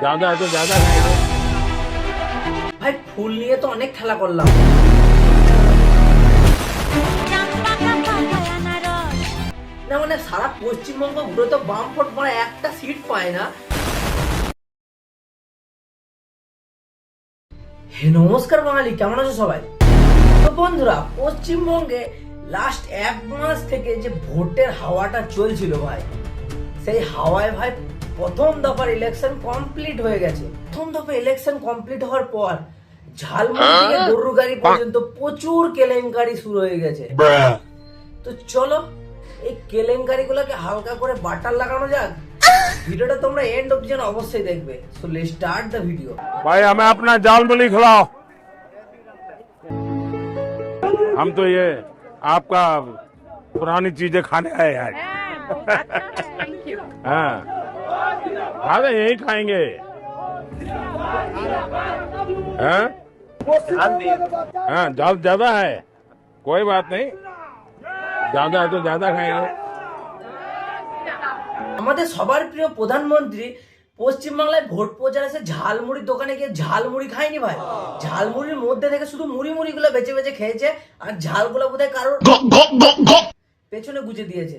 ज्यादा है तो ज्यादा ভাই ফুল নিয়ে তো অনেক খেলা করলাম, না মানে সারা পশ্চিমবঙ্গ ঘুরে তো বামফ্রন্ট মানে একটা সিট পায় না। হে নমস্কার বাঙালি, কেমন আছো সবাই? তো বন্ধুরা, পশ্চিমবঙ্গে লাস্ট এক মাস থেকে যে ভোটের হাওয়াটা চলছিল ভাই, সেই হাওয়ায় ভাই প্রথম দফার ইলেকশন কমপ্লিট হয়ে গেছে। প্রথম দফা ইলেকশন কমপ্লিট হওয়ার পর ঝালমুড়ি থেকে গরুর গাড়ি পর্যন্ত প্রচুর কেলেঙ্কারি শুরু হয়ে গেছে। তো চলো এই কেলেঙ্কারি গুলোকে হালকা করে বাটার লাগানো যাক। ভিডিওটা তোমরা এন্ড অবধি যেন অবশ্যই দেখবে। So let's start the video. भाई हमें अपना झालमुड़ी खिलाओ। हम तो ये आपका पुरानी चीजें खाने आए हैं। हाँ खाते यही खाएंगे। हाँ हाँ झाल ज्यादा है, कोई बात नहीं, ज्यादा है तो ज्यादा खाएंगे। আমাদের সবার প্রিয় প্রধানমন্ত্রী পশ্চিমবাংলায় ভোট প্রচার এসে ঝালমুড়ির দোকানে গিয়ে ঝালমুড়ি খায়নি ভাই। ঝালমুড়ির মধ্যে থেকে শুধু মুড়ি গুলো বেঁচে বেঁচে খেয়েছে, আর ঝালগুলো বোধহয় কারোর পেছনে গুজে দিয়েছে।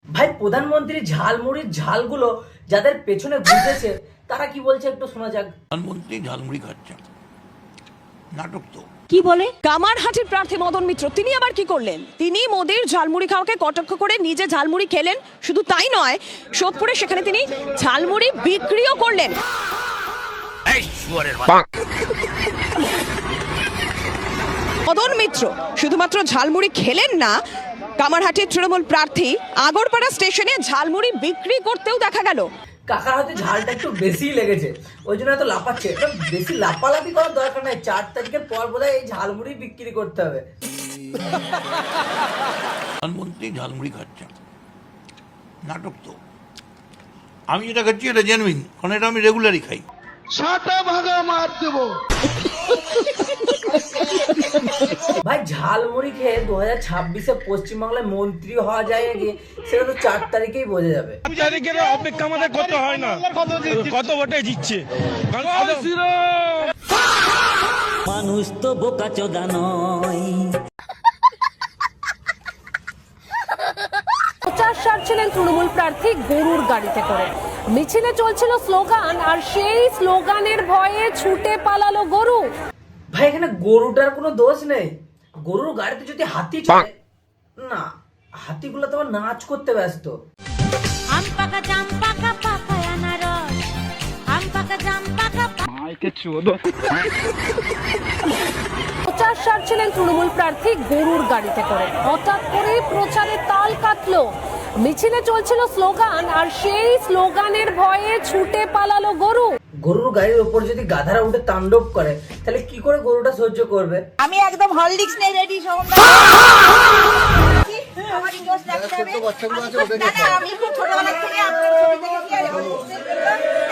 ভাই প্রধানমন্ত্রী ঝালমুড়ির ঝালগুলো যাদের পেছনে গুজেছে তারা কি বলছে একটু শোনা যাক। প্রধানমন্ত্রী ঝালমুড়ি খাচ্ছে, নাটক তো। কি বলে? কামারহাটির প্রার্থী মদন মিত্র তিনি আবার কি করলেন? তিনি মোদির ঝালমুড়ি খাওয়াকে কটাক্ষ করে নিজে ঝালমুড়ি খেলেন। শুধু তাই নয়, সোদপুরে সেখানে তিনি ঝালমুড়ি বিক্রিও করলেন। মদন মিত্র শুধুমাত্র ঝালমুড়ি খেলেন না, কামারহাটির তৃণমূল প্রার্থী আগরপাড়া স্টেশনে ঝালমুড়ি বিক্রি করতেও দেখা গেল। কাকার হাতে ঝালটা একটু বেশি লেগেছে, ওই জন্য এত লাফাচ্ছে। বেশি লাফালাফি করার দরকার নাই, 4 তারিখের পর বোধহয় এই ঝালমুড়ি বিক্রি করতে হবে। প্রধানমন্ত্রী ঝালমুড়ি খাচ্ছে, নাটক তো। আমি যেটা খাচ্ছি এটা জেনুইন, কারণ এটা আমি রেগুলারই খাই। ভাই ঝালমুড়ি খেয়ে 2026-এ পশ্চিমবাংলায় মন্ত্রী হওয়া যায় নাকি সেটা তো 4 তারিখেই বোঝা যাবে। তারিখের অপেক্ষা আমাদের করতে হয় না, কত ভোটে জিতছে। মানুষ তো বোকাচোদা নয়। প্রচার সারছিলেন তৃণমূল প্রার্থী গরুর গাড়িতে করে। মিছিলে চলছিল স্লোগান, আর সেই স্লোগানের ভয়ে ছুটে পালালো গরু। ভাই এখানে গরুটার কোনো দোষ নেই। গরুর গাড়িতে যদি হাতি চলে না, হাতিগুলো তো নাচ করতে ব্যস্ত। প্রচার সারছিলেন তৃণমূল প্রার্থী গরুর গাড়িতে করে। হঠাৎ করে প্রচারে তাল কাটলো। মিছিলে চলছিল স্লোগান, আর সেই স্লোগানের ভয়ে ছুটে পালালো গরু। গরুর গাড়ির উপর যদি গাধারা উঠে তাণ্ডব করে তাহলে কি করে গরুটা সহ্য করবে? আমি একদম হরলিক্স নেই রেডি আমার ইংলিশ লাগতে হবে। আমি খুব ছোটবেলা থেকে আপনার ছবি দেখেছি, আর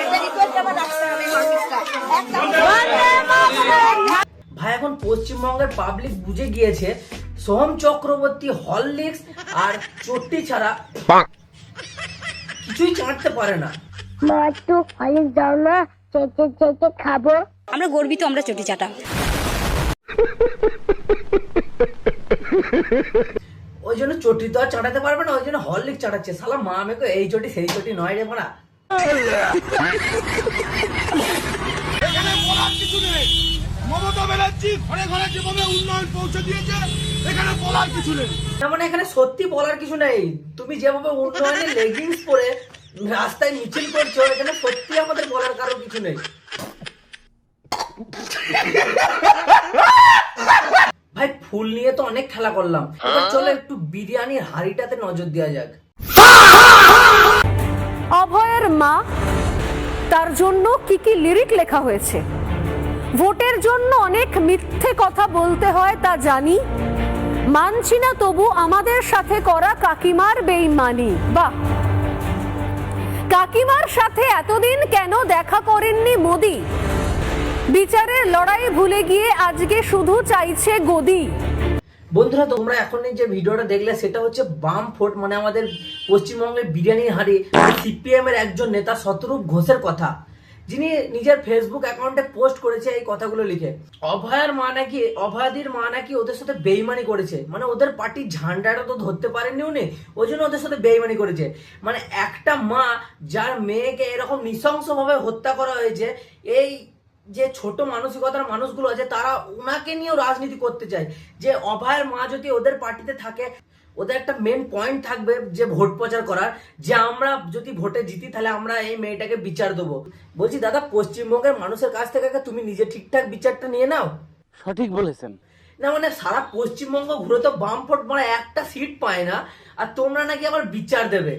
একটা রিকোয়েস্ট আমার রাখতে হবে হরলিক্সটা একদম। ভাই এখন পশ্চিমবঙ্গের পাবলিক বুঝে গিয়েছে সোহম চক্রবর্তী হরলিক্স আর চট্টি ছাড়া কিছুই চাটতে পারে না। মা একটু হরলিক্স দাও না, চেটে চেটে খাবো। আমরা গর্বিত, আমরা চটি চাটা। ওই জন্য চটি তো আর চাটাতে পারবে না, ওই জন্য হরলিক্স চাটাচ্ছে। শালা মা মেয়েকে এই চটি সেই চটি নয় রে মারা। মমতা ব্যানার্জি ঘরে ঘরে যেভাবে উন্নয়ন পৌঁছে দিয়েছে, এখানে বলার কিছু নেই। না মানে এখানে সত্যি বলার কিছু নেই। তুমি যেভাবে উন্নয়নের লেগিংস পরে রাস্তায় মিছিল করছো, এখানে সত্যি আমাদের বলার কারো কিছু নেই। ভাই ফুল নিয়ে তো অনেক খেলা করলাম, এবার চলো একটু বিরিয়ানির হাঁড়িটাতে নজর দেওয়া যাক। অভয়ের মা, তার জন্য কি কি লিরিক লেখা হয়েছে। ভোটের জন্য অনেক মিথ্যে কথা বলতে হয় তা জানি, মানছি না তবু আমাদের সাথে করা কাকিমার বেইমানি। বাহ, কাকিমার সাথে এতদিন কেন দেখা করেননি মোদি? বিচারের লড়াই ভুলে গিয়ে আজকে শুধু চাইছে গদি। বন্ধুরা তোমরা এখন যে ভিডিওটা দেখলে সেটা হচ্ছে বাম ফোর্ট মানে আমাদের পশ্চিমবঙ্গের বিরিয়ানির হাঁড়ি সিপিএম এর একজন নেতা শতরূপ ঘোষের কথা, যিনি নিজের ফেসবুক অ্যাকাউন্টে পোস্ট করেছে এই কথাগুলো লিখে। অভয়াদির মা নাকি ওদের সাথে বেইমানি করেছে, মানে ওদের পার্টির ঝান্ডাটা তো ধরতে পারেননি উনি, ওই জন্য ওদের সাথে বেইমানি করেছে। মানে একটা মা যার মেয়েকে এরকম নৃশংসভাবে হত্যা করা হয়েছে, এই যে ছোট মানসিকতার মানুষগুলো আছে তারা ওনাকে নিয়েও রাজনীতি করতে চায়। যে অভয়ের মা যদি ওদের পার্টিতে থাকে, ওদের একটা মেন পয়েন্ট থাকবে যে ভোট প্রচার করার, যে আমরা যদি ভোটে জিতি তাহলে আমরা এই মেয়েটাকে বিচার দেবো। বলছি দাদা, পশ্চিমবঙ্গের মানুষের কাছ থেকে তুমি নিজে ঠিকঠাক বিচারটা নিয়ে নাও। সঠিক বলেছেন। না মানে সারা পশ্চিমবঙ্গ ঘুরে তো বামফ্রন্ট মানে একটা সিট পায় না, আর তোমরা নাকি আবার বিচার দেবে।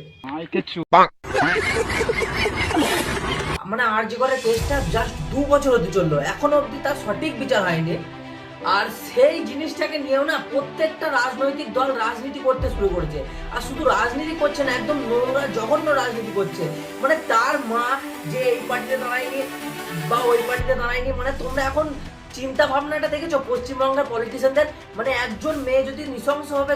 মানে আরজি করে কেসটা জাস্ট 2 বছর হতে চললো, এখনো অব্দি তার সঠিক বিচার হয়নি। আর সেই জিনিসটাকে নিয়েও না প্রত্যেকটা রাজনৈতিক দল রাজনীতি করতে শুরু করেছে। আর শুধু রাজনীতি করছে না, একদম নোংরা জঘন্য রাজনীতি করছে। মানে তার মা যে এই পার্টিতে দাঁড়ায়নি বা ওই পার্টিতে দাঁড়ায়নি, মানে তোমরা এখন চিন্তা ভাবনাটা দেখেছো পশ্চিমবঙ্গের পলিটিশিয়ানদের? মানে একজন মেয়ে যদি নৃশংসভাবে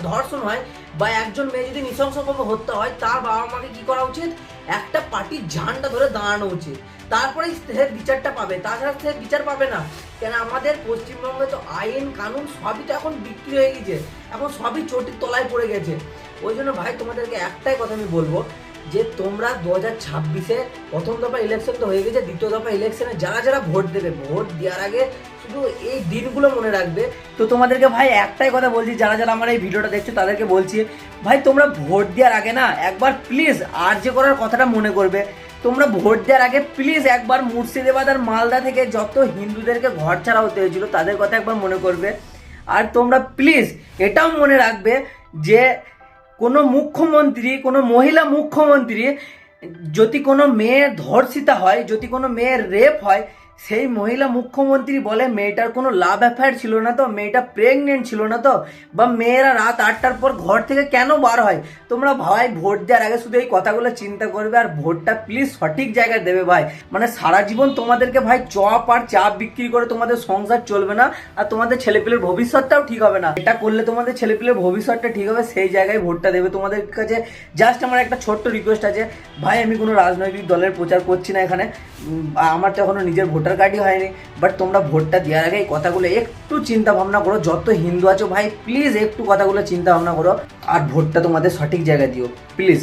ধর্ষণ হয় বা একজন মেয়ে যদি নৃশংসভাবে হত্যা হয়, তার বাবা মাকে কি করা উচিত? একটা পার্টির ঝান্ডা ধরে দাঁড়ানো উচিত, তারপরেই সে বিচারটা পাবে, তাছাড়া সে বিচার পাবে না। কেন আমাদের পশ্চিমবঙ্গে তো আইন কানুন সবই তো এখন বিক্রি হয়ে গেছে, এখন সবই চটির তলায় পড়ে গেছে। ওই জন্য ভাই তোমাদেরকে একটাই কথা আমি বলবো, যে তোমরা 2026-এ প্রথম দফা ইলেকশন তো হয়ে গেছে, দ্বিতীয় দফা ইলেকশনে যারা যারা ভোট দেবে, ভোট দেওয়ার আগে শুধু এই দিনগুলো মনে রাখবে। তো তোমাদেরকে ভাই একটাই কথা বলছি, যারা যারা আমার এই ভিডিওটা দেখছো তাদেরকে বলছি, ভাই তোমরা ভোট দেওয়ার আগে না একবার প্লিজ আরজি করার কথাটা মনে করবে। তোমরা ভোট দেওয়ার আগে প্লিজ একবার মুর্শিদাবাদ আর মালদা থেকে যত হিন্দুদেরকে ঘর ছাড়া হতে হয়েছিল তাদের কথা একবার মনে করবে। আর তোমরা প্লিজ এটাও মনে রাখবে যে কোনো মুখ্যমন্ত্রী, কোনো মহিলা মুখ্যমন্ত্রী যদি কোনো মেয়ে ধর্ষিতা হয়, যদি কোনো মেয়ের রেপ হয়, সেই মহিলা মুখ্যমন্ত্রী বলে মেয়েটার কোনো লাভ অ্যাফেয়ার ছিল না তো, মেয়েটা প্রেগনেন্ট ছিল না তো, বা মেয়েরা রাত 8টার পর ঘর থেকে কেন বার হয়। তোমরা ভাই ভোট দেওয়ার আগে শুধু এই কথাগুলো চিন্তা করবে, আর ভোটটা প্লিজ সঠিক জায়গায় দেবে ভাই। মানে সারা জীবন তোমাদেরকে ভাই চপ আর চাপ বিক্রি করে তোমাদের সংসার চলবে না, আর তোমাদের ছেলেপিলের ভবিষ্যৎটাও ঠিক হবে না। এটা করলে তোমাদের ছেলেপিলের ভবিষ্যৎটা ঠিক হবে, সেই জায়গায় ভোটটা দেবে। তোমাদের কাছে জাস্ট আমার একটা ছোট্ট রিকোয়েস্ট আছে ভাই, আমি কোনো রাজনৈতিক দলের প্রচার করছি না এখানে, আমার তো এখনো নিজের ভোটার কার্ডই হয়নি, বাট তোমরা ভোটটা দেওয়ার আগে এই কথাগুলো একটু চিন্তা ভাবনা করো। যত হিন্দু আছো ভাই প্লিজ একটু কথাগুলো চিন্তা ভাবনা করো, আর ভোটটা তোমাদের সঠিক জায়গায় দিও প্লিজ।